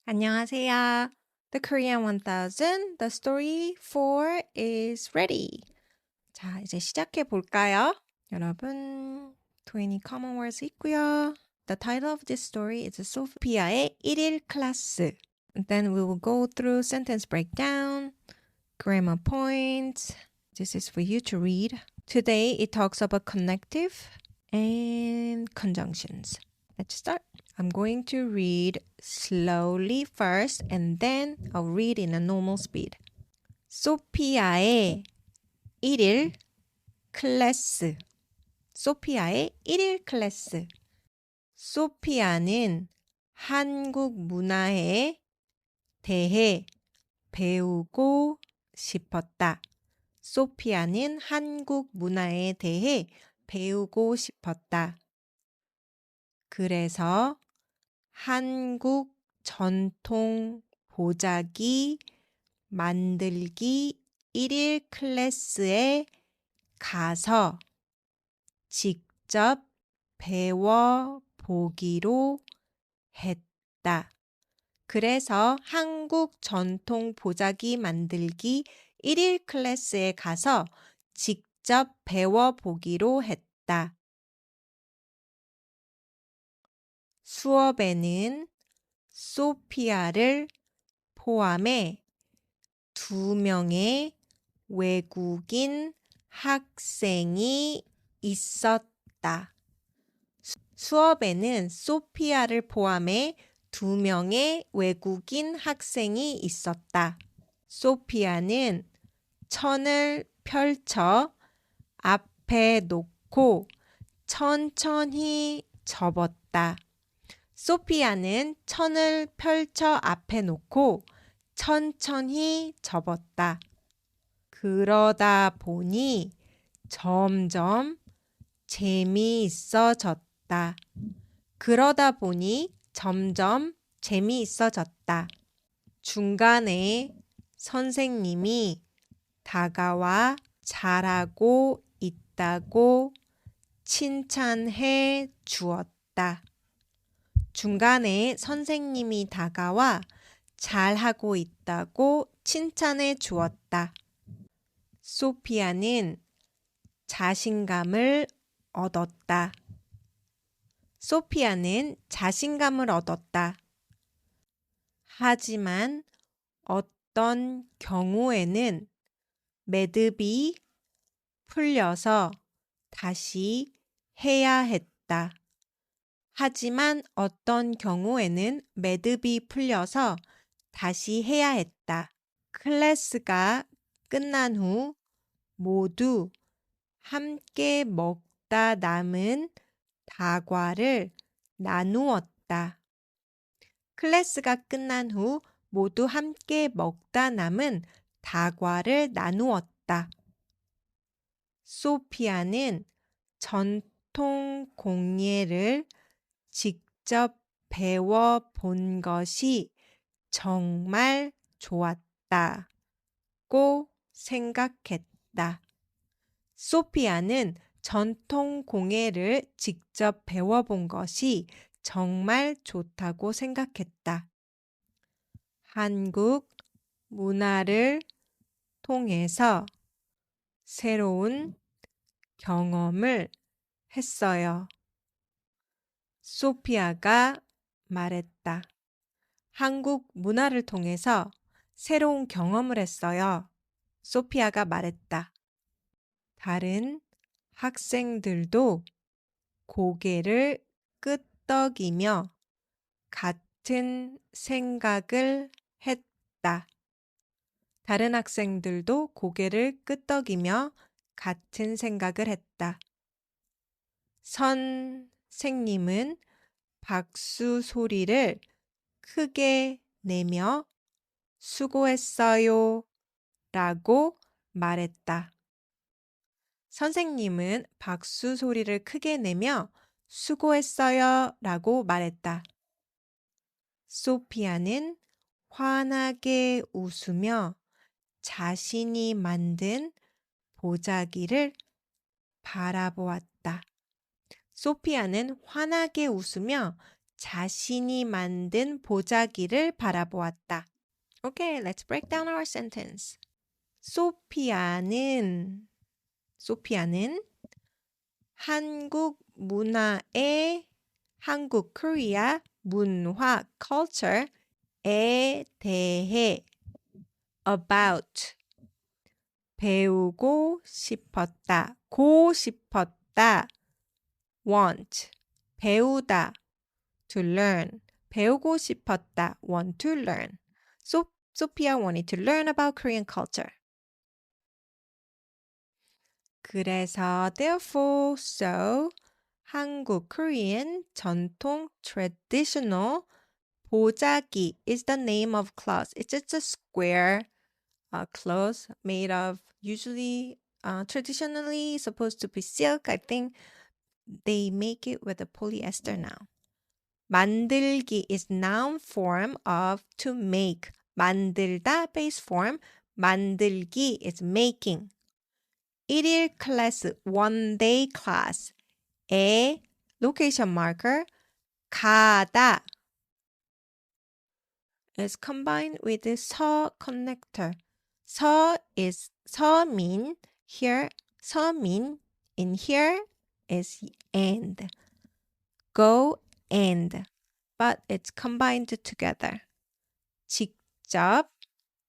안녕하세요. The Korean 1000, the story 4 is ready. 자, 이제 시작해 볼까요? 여러분, 20 common words 있고요. The title of this story is 소피아의 1일 클래스. Then we will go through sentence breakdown, grammar points. This is for you to read. Today it talks about connective and conjunctions. Let's start. I'm going to read slowly first and then I'll read in a normal speed. 소피아의 1일 클래스. 소피아의 1일 클래스. 소피아는 한국 문화에 대해 배우고 싶었다. 소피아는 한국 문화에 대해 배우고 싶었다. 그래서 한국 전통 보자기 만들기 1일 클래스에 가서 직접 배워보기로 했다. 그래서 한국 전통 보자기 만들기 1일 클래스에 가서 직접 배워보기로 했다. 수업에는 소피아를 포함해 2명의 외국인 학생이 있었다. 수업에는 소피아를 포함해 2명의 외국인 학생이 있었다. 소피아는 천을 펼쳐 앞에 놓고 천천히 접었다. 소피아는 천을 펼쳐 앞에 놓고 천천히 접었다. 그러다 보니 점점 재미있어졌다. 그러다 보니 점점 재미있어졌다. 중간에 선생님이 다가와 잘하고 있다고 칭찬해 주었다. 중간에 선생님이 다가와 잘하고 있다고 칭찬해 주었다. 소피아는 자신감을 얻었다. 소피아는 자신감을 얻었다. 하지만 어떤 경우에는 매듭이 풀려서 다시 해야 했다. 하지만 어떤 경우에는 매듭이 풀려서 다시 해야 했다. 클래스가 끝난 후 모두 함께 먹다 남은 다과를 나누었다. 클래스가 끝난 후 모두 함께 먹다 남은 다과를 나누었다. 소피아는 전통 공예를 직접 배워본 것이 정말 좋았다고 생각했다. 소피아는 전통 공예를 직접 배워본 것이 정말 좋다고 생각했다. 한국 문화를 통해서 새로운 경험을 했어요. 소피아가 말했다. 한국 문화를 통해서 새로운 경험을 했어요. 소피아가 말했다. 다른 학생들도 고개를 끄덕이며 같은 생각을 했다. 다른 학생들도 고개를 끄덕이며 같은 생각을 했다. 선생님은 박수 소리를 크게 내며 수고했어요 라고 말했다. 선생님은 박수 소리를 크게 내며 수고했어요 라고 말했다. 소피아는 환하게 웃으며 자신이 만든 보자기를 바라보았다. 소피아는 환하게 웃으며 자신이 만든 보자기를 바라보았다. Okay, let's break down our sentence. 소피아는 한국 문화의 한국 코리아 문화 culture에 대해 about 배우고 싶었다. want 배우다 to learn 배우고 싶었다. want to learn. Sophia wanted to learn about Korean culture. 그래서 therefore so 한국 Korean 전통 traditional 보자기 is the name of cloth. It's just a square cloth made of usually traditionally supposed to be silk. I think they make it with a polyester now. 만들기 is noun form of to make. 만들다 base form. 만들기 is making. 일일 클래스, one day class. 에 location marker 가다 is combined with the 서 connector. 서민 here. 서민 in here is and. Go and. But it's combined together. 직접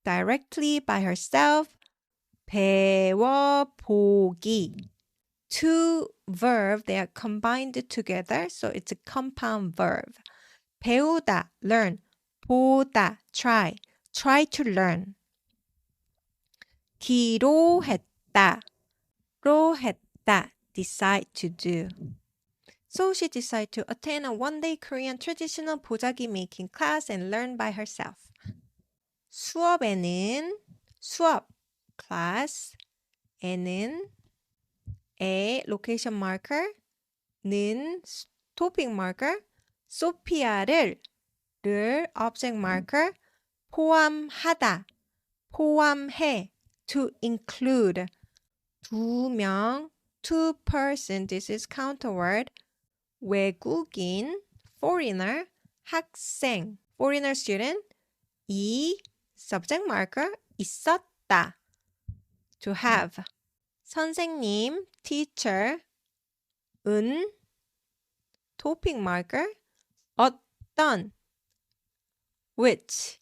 directly by herself. 배워보기. Two verb, they are combined together, so it's a compound verb. 배우다, learn. 보다, try to learn. 기로했다, decide to do. So she decided to attend a one-day Korean traditional 보자기 making class and learn by herself. 수업 class에는 에 location marker 는 topic marker 소피아를 object marker 포함하다 포함해 to include 두 명 two person this is counter word 외국인 foreigner 학생 foreigner student 이 subject marker 있었다 to have 선생님 teacher 은 topic marker 어떤 which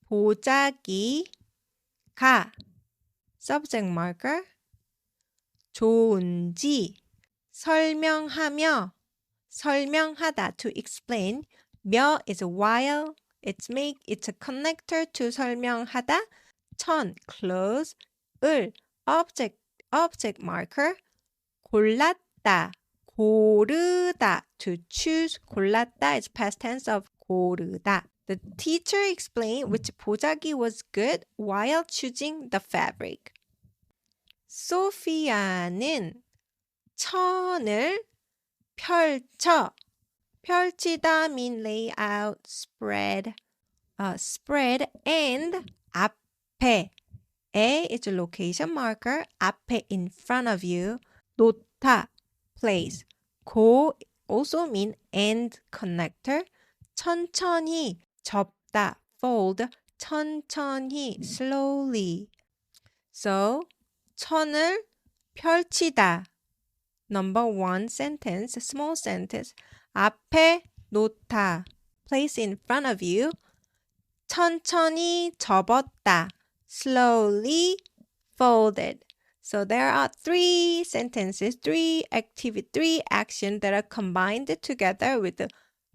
보자기가 subject marker 좋은지 설명하다 to explain 며 is while it's a connector to 설명하다 close 을 object marker 고르다 to choose 골랐다 is past tense of 고르다. The teacher explained which 보자기 was good while choosing the fabric. 소피아는 천을 펼치다 mean lay out, spread and 앞에 A is a location marker. 앞에 in front of you. 놓다 place. 고 also mean and connector. 천천히 접다 fold. 천천히 slowly. So 천을 펼치다. Number one sentence, small sentence. 앞에 놓다. Place in front of you. 천천히 접었다. Slowly folded. So there are three sentences, three actions that are combined together with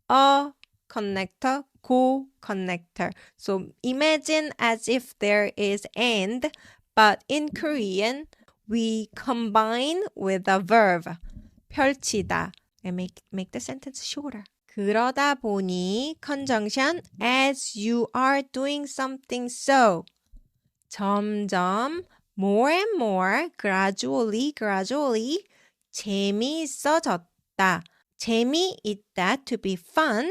a connector, co-connector. So imagine as if there is and, but in Korean, we combine with a verb, 펼치다, and make the sentence shorter. 그러다 보니 conjunction as you are doing something so. 점점 more and more gradually 재미있어졌다. 재미있다 to be fun.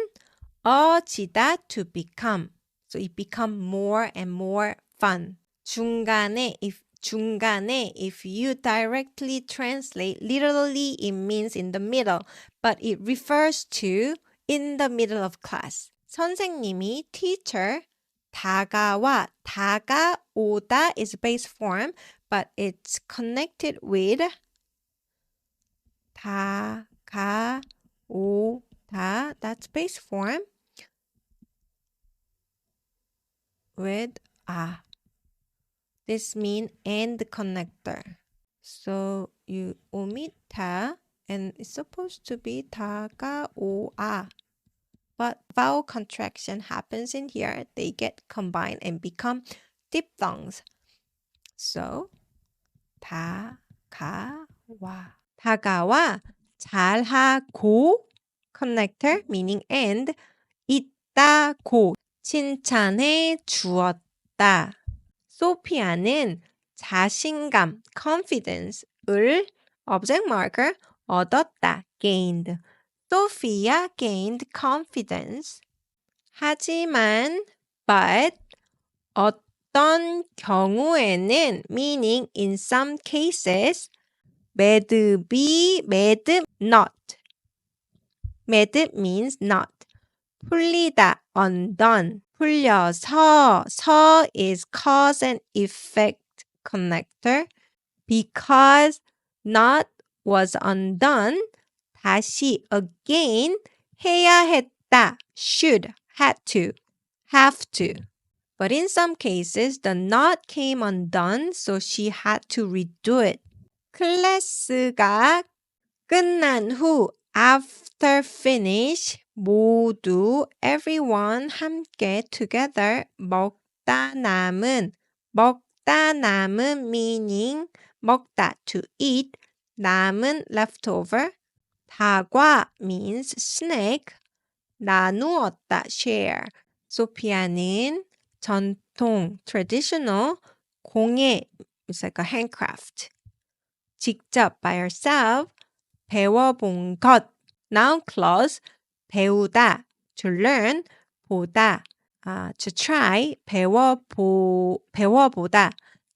어지다 to become. So it become more and more fun. 중간에 if you directly translate literally it means in the middle, but it refers to in the middle of class. 선생님이 teacher 다가와 다가오다 is base form but it's connected with 다가오다 that's base form with this means and connector. So you omit 다 and it's supposed to be 다가오아. But vowel contraction happens in here. They get combined and become diphthongs. So 다가와. 다가와 잘하고 connector meaning and 있다고 칭찬해 주었다. 소피아는 자신감 confidence을 object marker 얻었다 gained. Sophia gained confidence. 하지만 but 어떤 경우에는 meaning in some cases maybe not. made means not. 풀리다 undone. 풀려서 서 is cause and effect connector. Because not was undone. 다시 again 해야 했다. should, had to, have to. But in some cases, the not came undone, so she had to redo it. 클래스가 끝난 후, after finish, 모두, everyone 함께 together, 먹다 남은 meaning 먹다 to eat, 남은 leftover. 다과 means snack, 나누었다 share. 소피아는 전통 traditional, 공예 is like a handcraft. 직접 by herself, 배워본 것 noun clause, 배우다 to learn, 보다 to try, 배워보다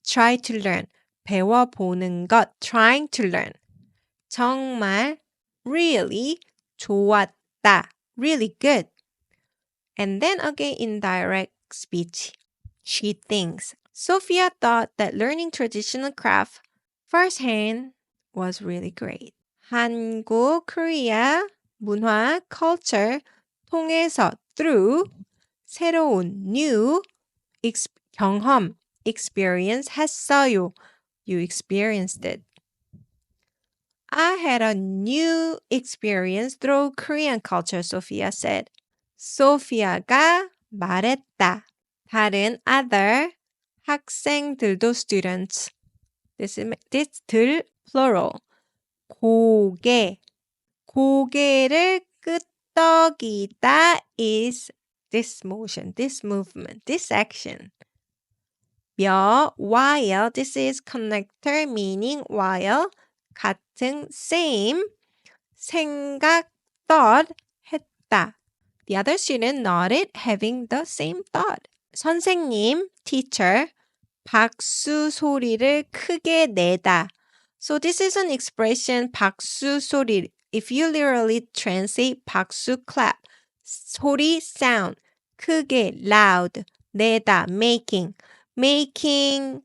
try to learn, 배워보는 것 trying to learn. 정말 really 좋았다 really good. And then again indirect speech. She thinks. Sophia thought that learning traditional craft firsthand was really great. 한국, Korea, 문화, culture 통해서 through 새로운 new 경험 experience 했어요. You experienced it. I had a new experience through Korean culture, Sophia said. 소피아가 말했다. 다른 other 학생들도 students. This 들 plural. 고개를 끄덕이다 is this motion, this movement, this action. while, this is connector meaning while, 같은 same, 생각 thought 했다. The other student nodded, having the same thought. 선생님, teacher, 박수 소리를 크게 내다. So this is an expression, 박수 소리. If you literally translate 박수 clap, 소리 sound, 크게 loud, 내다 making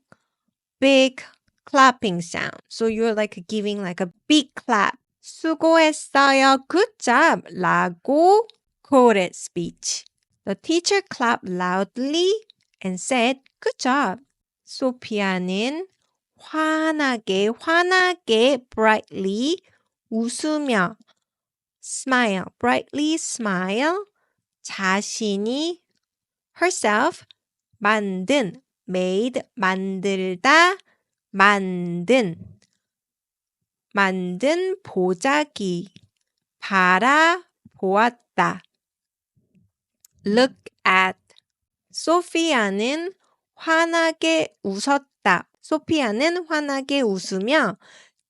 big clapping sound. So you're like giving like a big clap. 수고했어요, good job 라고 quoted speech. The teacher clapped loudly and said, good job. 소피아는 환하게 brightly 웃으며 smile, brightly smile 자신이 herself 만든 made 만들다 만든 보자기 바라보았다 look at. 소피아는 환하게 웃었다. 소피아는 환하게 웃으며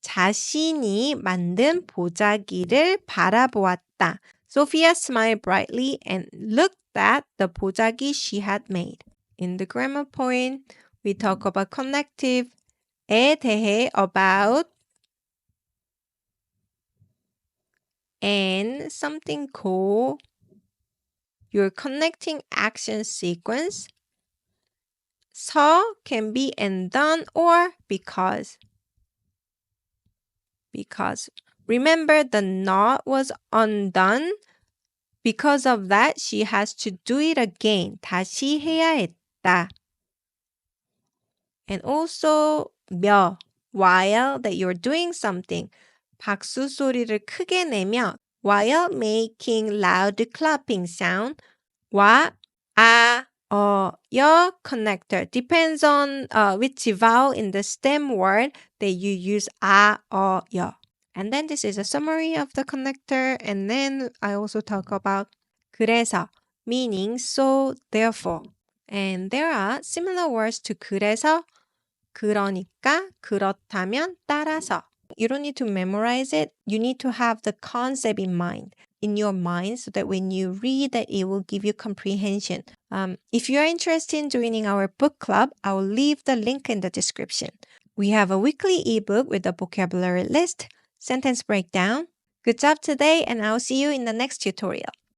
자신이 만든 보자기를 바라보았다. Sophia smiled brightly and looked at the 보자기 she had made. In the grammar point, we talk about connective에 대해 about and something called your connecting action sequence. So can be and done or because. Because. Remember the not was undone. Because of that, she has to do it again. 다시 해야 했다. And also 며, while that you're doing something. 박수 소리를 크게 내며 while making loud clapping sound. 와, 아, 여 connector. Depends on which vowel in the stem word that you use 아, 여. And then this is a summary of the connector. And then I also talk about 그래서, meaning so, therefore. And there are similar words to 그래서, 그러니까, 그렇다면, 따라서. You don't need to memorize it. You need to have the concept in mind, in your mind, so that when you read that, it will give you comprehension. If you are interested in joining our book club, I will leave the link in the description. We have a weekly ebook with a vocabulary list, sentence breakdown. Good job today, and I'll see you in the next tutorial.